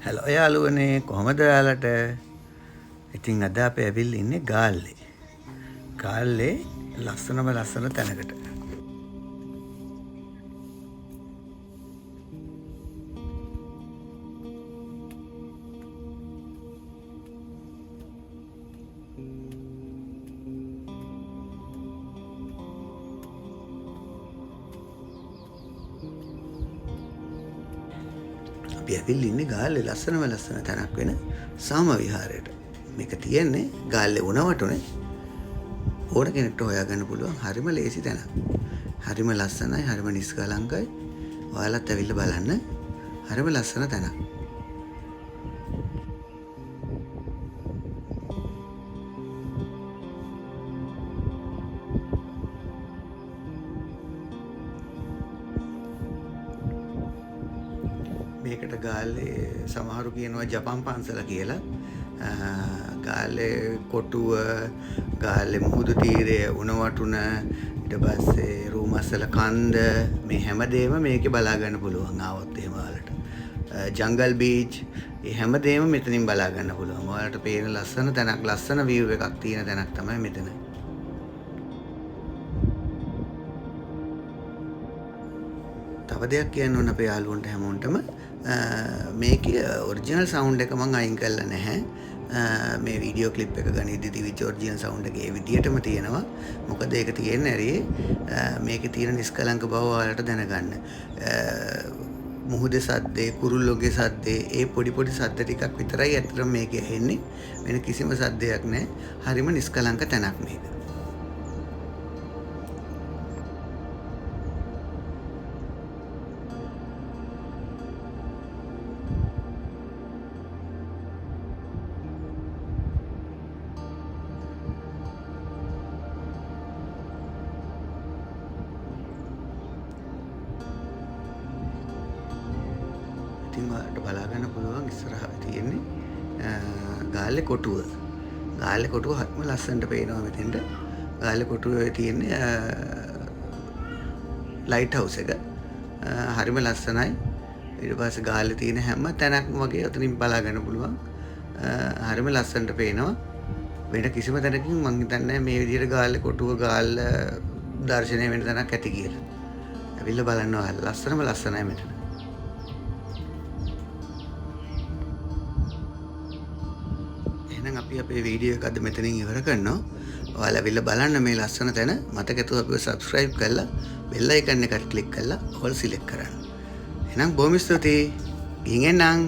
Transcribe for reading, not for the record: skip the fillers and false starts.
Hello යාළුවනේ කොහමද ඔයාලට? ඉතින් අද අපි ඇවිල්ලා ඉන්නේ ගාල්ලේ. ගාල්ලේ ලස්සන තැනකට. අපි ඇවිල්ලා ඉන්නේ ගාල්ලේ ලස්සන තැනක් වෙන සාම විහාරයට. මේක තියෙන්නේ ගාල්ලේ උණවටුනේ. ඕන කෙනෙක්ට හොයාගන්න පුළුවන් හරිම ලේසි තැනක්. හරිම ලස්සනයි, හරිම නිස්කලංකයි. ඔයාලත් ඇවිල්ලා බලන්න. හරිම ලස්සන තැනක්. මේකට ගාල්ලේ සමහරු කියනවා ජපන් පන්සල කියලා. ගාල්ලේ කොටුව, ගාල්ලේ මුහුදු තීරය, උණවටුන, ඊට පස්සේ රූමස්සල කන්ද, මේ හැමදේම මේකේ බලා ගන්න පුළුවන් ආවොත් එහෙම ඔයාලට. ජංගල් බීච්, මේ හැමදේම මෙතනින් බලා ගන්න පුළුවන්. ඔයාලට පේන ලස්සන තැනක්, ලස්සන view එකක් තියෙන තැනක් තමයි මෙතන. තව දෙයක් කියන්න ඕන අපේ යාළුවන්ට හැමෝටම මේකේ ඔරිජිනල් සවුන්ඩ් එක මම අයින් කරලා නැහැ. මේ වීඩියෝ ක්ලිප් එක ගනිද්දි තිබිච්ච ඔරිජිනල් සවුන්ඩ් එක ඒ විදිහටම තියෙනවා. මොකද ඒක තියෙන්නේ ඇරියේ මේකේ තියෙන නිස්කලංක බව ඔයාලට දැනගන්න. මුහුදේ සද්දේ, කුරුල්ලෝගේ සද්දේ, ඒ පොඩි සද්ද ටිකක් විතරයි අතර මේකේ ඇහෙන්නේ. වෙන කිසිම සද්දයක් නැහැ. හරිම නිස්කලංක තැනක් මේක. ඔයාලට බලා ගන්න පුළුවන් ඉස්සරහට තියෙන්නේ ගාල්ලේ කොටුව. ගාල්ලේ කොටුව හරිම ලස්සනට පේනවා මෙතෙන්ට. ගාල්ලේ කොටුවේ තියෙන්නේ ලයිට් හවුස් එක. හරිම ලස්සනයි. ඊට පස්සේ ගාල්ලේ තියෙන හැම තැනක්ම වගේ අතනින් බලා ගන්න පුළුවන්. හරිම ලස්සනට පේනවා. වෙන කිසිම තැනකින් මම හිතන්නේ මේ විදිහට ගාල්ලේ කොටුව ගාල්ල දර්ශනය වෙන තැනක් ඇති කියලා. ඇවිල්ලා බලන්න ඔයාලා. ලස්සනයි මෙතන. එහෙනම් අපි අපේ වීඩියෝ එක අද මෙතනින් ඉවර කරනවා. ඔයාලා ඇවිල්ලා බලන්න මේ ලස්සන තැන. මතකතුව අපිව subscribe කරලා bell icon එකට click කරලා all select කරන්න. එහෙනම් බොහොම ස්තුතියි. ගිහින් එන්නම්.